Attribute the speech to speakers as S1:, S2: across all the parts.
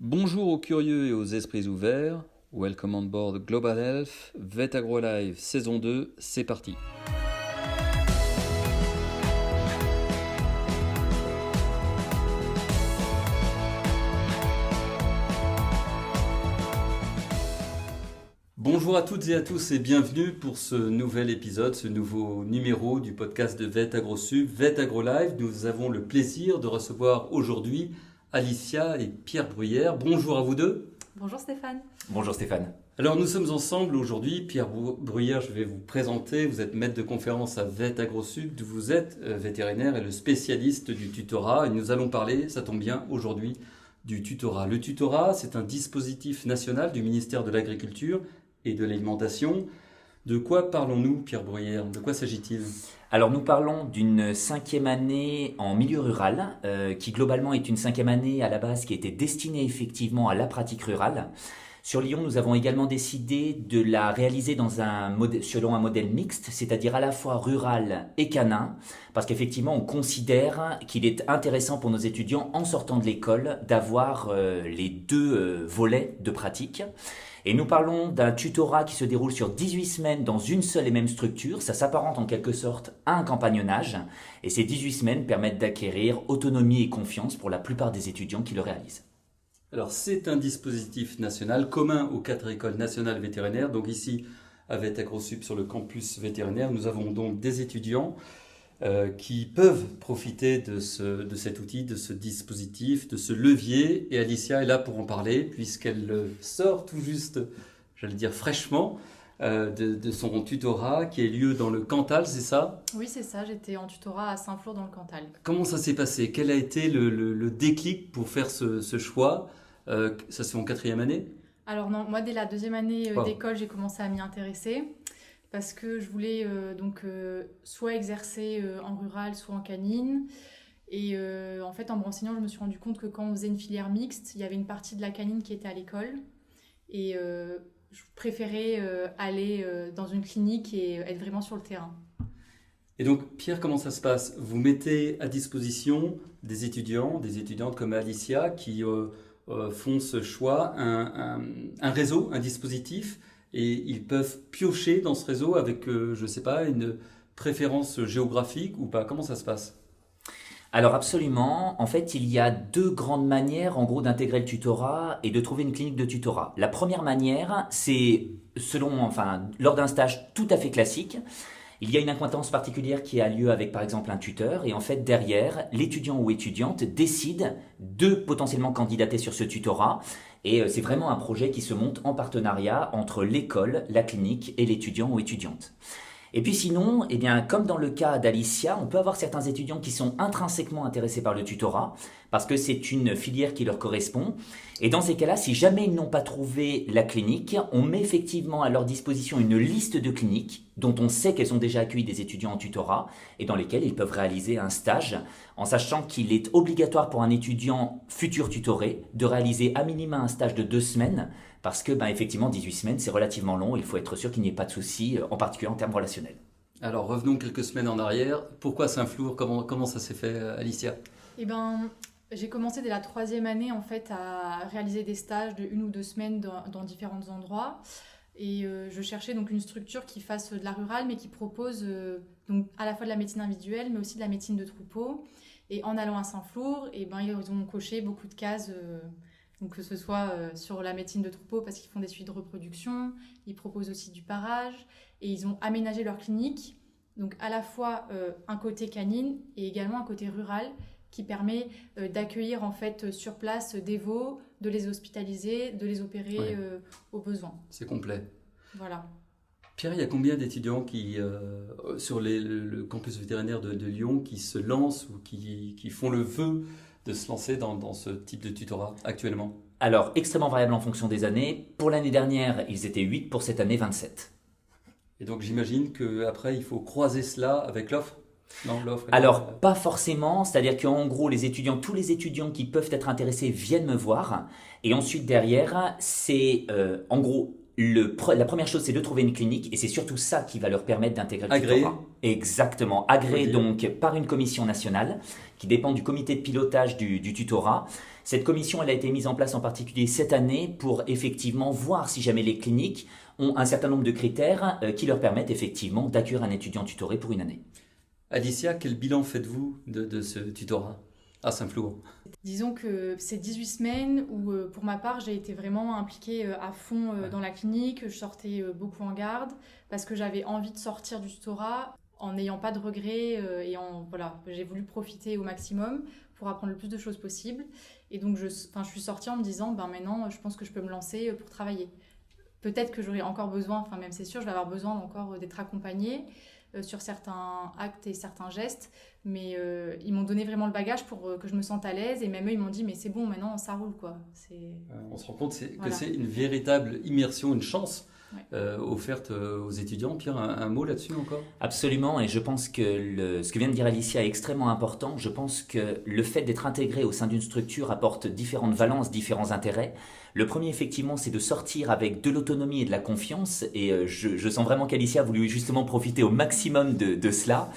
S1: Bonjour aux curieux et aux esprits ouverts. Welcome on board Global Health, Vet Agro Live saison 2, c'est parti. Bonjour à toutes et à tous et bienvenue pour ce nouvel épisode, ce nouveau numéro du podcast de Vet Agro Sub, Vet Agro Live. Nous avons le plaisir de recevoir aujourd'hui Alicia et Pierre Bruyère. Bonjour à vous deux.
S2: Bonjour Stéphane.
S3: Bonjour Stéphane.
S1: Alors nous sommes ensemble aujourd'hui. Pierre Bruyère, je vais vous présenter. Vous êtes maître de conférence à Vet Agro Sub, vous êtes vétérinaire et le spécialiste du tutorat. Et nous allons parler, ça tombe bien, aujourd'hui du tutorat. Le tutorat, c'est un dispositif national du ministère de l'Agriculture et de l'Alimentation. De quoi parlons-nous, Pierre Bruyère? De quoi s'agit-il?
S3: Alors nous parlons d'une 5e année en milieu rural, qui globalement est une 5e année à la base qui était destinée effectivement à la pratique rurale. Sur Lyon, nous avons également décidé de la réaliser selon un modèle mixte, c'est-à-dire à la fois rural et canin, parce qu'effectivement on considère qu'il est intéressant pour nos étudiants en sortant de l'école d'avoir les deux volets de pratique. Et nous parlons d'un tutorat qui se déroule sur 18 semaines dans une seule et même structure. Ça s'apparente en quelque sorte à un compagnonnage. Et ces 18 semaines permettent d'acquérir autonomie et confiance pour la plupart des étudiants qui le réalisent.
S1: Alors c'est un dispositif national commun aux 4 écoles nationales vétérinaires. Donc ici, à Vet Agro Sub sur le campus vétérinaire, nous avons donc des étudiants qui peuvent profiter de cet outil, de ce dispositif, de ce levier. Et Alicia est là pour en parler, puisqu'elle sort tout juste, j'allais dire fraîchement, de son tutorat qui a lieu dans le Cantal, c'est ça?
S2: Oui, c'est ça, j'étais en tutorat à Saint-Flour dans le Cantal.
S1: Comment ça s'est passé? Quel a été le déclic pour faire ce choix? Ça se fait en 4e année?
S2: Alors non, moi dès la 2e année
S1: Wow.
S2: d'école, j'ai commencé à m'y intéresser parce que je voulais soit exercer en rural, soit en canine. Et en fait, en me renseignant, je me suis rendu compte que quand on faisait une filière mixte, il y avait une partie de la canine qui était à l'école. Et je préférais aller dans une clinique et être vraiment sur le terrain.
S1: Et donc, Pierre, comment ça se passe? Vous mettez à disposition des étudiants, des étudiantes comme Alicia qui font ce choix, un réseau, un dispositif, et ils peuvent piocher dans ce réseau avec, je ne sais pas, une préférence géographique ou pas. Comment ça se passe?
S3: Alors absolument, en fait il y a deux grandes manières en gros d'intégrer le tutorat et de trouver une clinique de tutorat. La première manière, c'est lors d'un stage tout à fait classique. Il y a une acquaintance particulière qui a lieu avec par exemple un tuteur et en fait derrière, l'étudiant ou étudiante décide de potentiellement candidater sur ce tutorat et c'est vraiment un projet qui se monte en partenariat entre l'école, la clinique et l'étudiant ou étudiante. Et puis sinon, eh bien, comme dans le cas d'Alicia, on peut avoir certains étudiants qui sont intrinsèquement intéressés par le tutorat parce que c'est une filière qui leur correspond. Et dans ces cas-là, si jamais ils n'ont pas trouvé la clinique, on met effectivement à leur disposition une liste de cliniques dont on sait qu'elles ont déjà accueilli des étudiants en tutorat et dans lesquelles ils peuvent réaliser un stage en sachant qu'il est obligatoire pour un étudiant futur tutoré de réaliser à minima un stage de 2 semaines parce que, effectivement, 18 semaines, c'est relativement long. Il faut être sûr qu'il n'y ait pas de soucis, en particulier en termes relationnels.
S1: Alors, revenons quelques semaines en arrière. Pourquoi Saint-Flour? Comment ça s'est fait, Alicia?
S2: Eh ben, j'ai commencé dès la 3e année en fait à réaliser des stages de 1 ou 2 semaines dans différents endroits. Et je cherchais donc une structure qui fasse de la rurale, mais qui propose donc à la fois de la médecine individuelle, mais aussi de la médecine de troupeau. Et en allant à Saint-Flour, ils ont coché beaucoup de cases. Donc que ce soit sur la médecine de troupeau parce qu'ils font des suivis de reproduction, ils proposent aussi du parage et ils ont aménagé leur clinique, donc à la fois un côté canine et également un côté rural qui permet d'accueillir en fait sur place des veaux, de les hospitaliser, de les opérer
S1: Oui.
S2: au besoin.
S1: C'est complet.
S2: Voilà.
S1: Pierre, il y a combien d'étudiants qui, sur le campus vétérinaire de Lyon qui se lancent ou qui font le vœu de se lancer dans ce type de tutorat actuellement?
S3: Alors, extrêmement variable en fonction des années. Pour l'année dernière, ils étaient 8, pour cette année, 27.
S1: Et donc j'imagine qu'après, il faut croiser cela avec l'offre? Non, l'offre est
S3: Alors, pas forcément, c'est-à-dire qu'en gros, tous les étudiants qui peuvent être intéressés viennent me voir. Et ensuite, derrière, c'est en gros La première chose, c'est de trouver une clinique et c'est surtout ça qui va leur permettre d'intégrer le
S1: Agréé.
S3: tutorat. Exactement, agréé
S1: Ok.
S3: donc par une commission nationale qui dépend du comité de pilotage du tutorat. Cette commission, elle a été mise en place en particulier cette année pour effectivement voir si jamais les cliniques ont un certain nombre de critères qui leur permettent effectivement d'accueillir un étudiant tutoré pour une année.
S1: Alicia, quel bilan faites-vous de ce tutorat à Saint-Flour?
S2: Disons que c'est 18 semaines où, pour ma part, j'ai été vraiment impliquée à fond dans la clinique. Je sortais beaucoup en garde parce que j'avais envie de sortir du tutorat en n'ayant pas de regrets voilà, j'ai voulu profiter au maximum pour apprendre le plus de choses possible. Et donc, je suis sortie en me disant, maintenant, je pense que je peux me lancer pour travailler. Peut-être que j'aurai encore besoin, même c'est sûr, je vais avoir besoin encore d'être accompagnée sur certains actes et certains gestes, mais ils m'ont donné vraiment le bagage pour que je me sente à l'aise, et même eux ils m'ont dit mais c'est bon, maintenant ça roule quoi.
S1: On se rend compte que
S2: Voilà.
S1: c'est une véritable immersion, une chance
S2: Ouais.
S1: offerte aux étudiants. Pierre, un mot là-dessus encore?
S3: Absolument, et je pense que ce que vient de dire Alicia est extrêmement important. Je pense que le fait d'être intégré au sein d'une structure apporte différentes valences, différents intérêts. Le premier, effectivement, c'est de sortir avec de l'autonomie et de la confiance, et je sens vraiment qu'Alicia a voulu justement profiter au maximum de cela.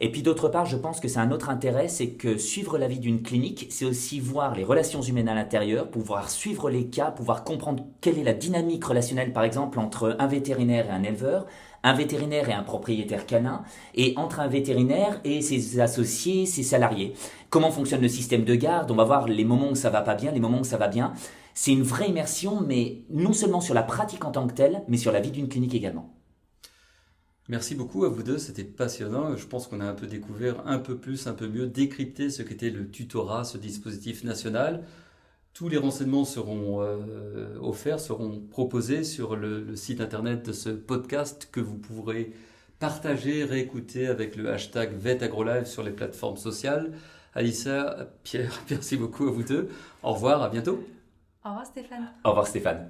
S3: Et puis d'autre part, je pense que c'est un autre intérêt, c'est que suivre la vie d'une clinique, c'est aussi voir les relations humaines à l'intérieur, pouvoir suivre les cas, pouvoir comprendre quelle est la dynamique relationnelle, par exemple, entre un vétérinaire et un éleveur, un vétérinaire et un propriétaire canin, et entre un vétérinaire et ses associés, ses salariés. Comment fonctionne le système de garde? On va voir les moments où ça va pas bien, les moments où ça va bien. C'est une vraie immersion, mais non seulement sur la pratique en tant que telle, mais sur la vie d'une clinique également.
S1: Merci beaucoup à vous deux, c'était passionnant. Je pense qu'on a un peu découvert un peu plus, un peu mieux, décrypté ce qu'était le tutorat, ce dispositif national. Tous les renseignements seront offerts, seront proposés sur le site internet de ce podcast que vous pourrez partager, réécouter avec le hashtag VetAgroLive sur les plateformes sociales. Alicia, Pierre, merci beaucoup à vous deux. Au revoir, à bientôt.
S2: Au revoir Stéphane.
S3: Au revoir Stéphane.